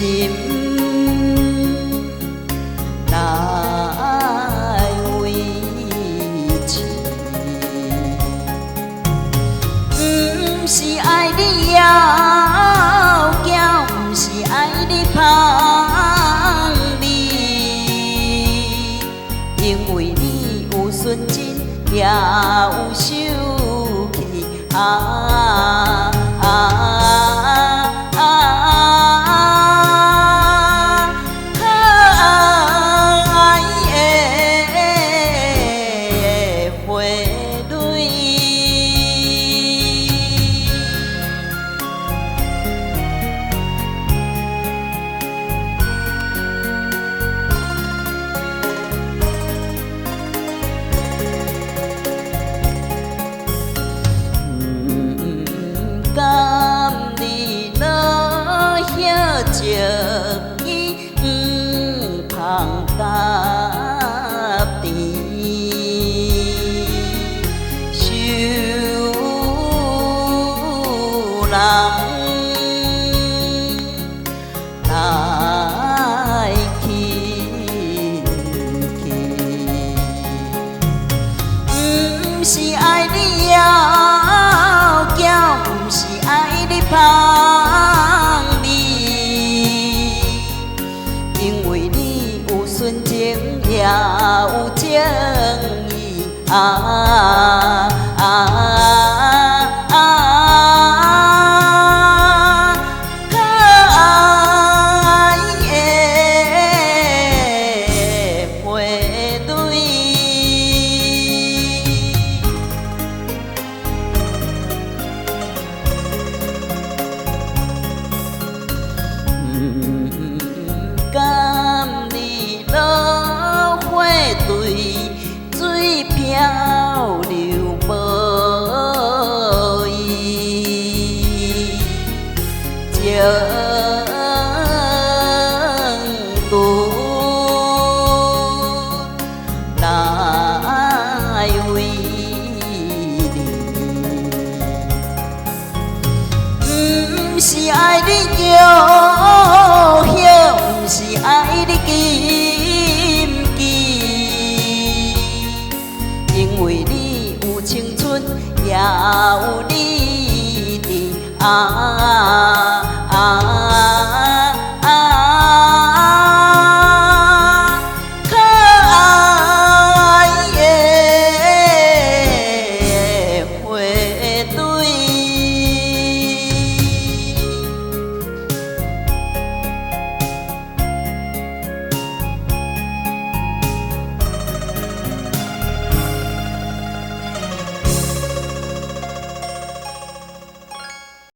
心来维持。不是爱你要强，不是爱你芳味，因为你有纯真，也有受气啊。甘你落叶情意不通甲甜，受人来轻轻，不是爱你要强。是爱你芳味，因为你有纯情，也有正义啊。甘你落花对水漂流无依，情途来为你，不是爱你叫不是爱你禁忌，因为你有青春，也有你的爱。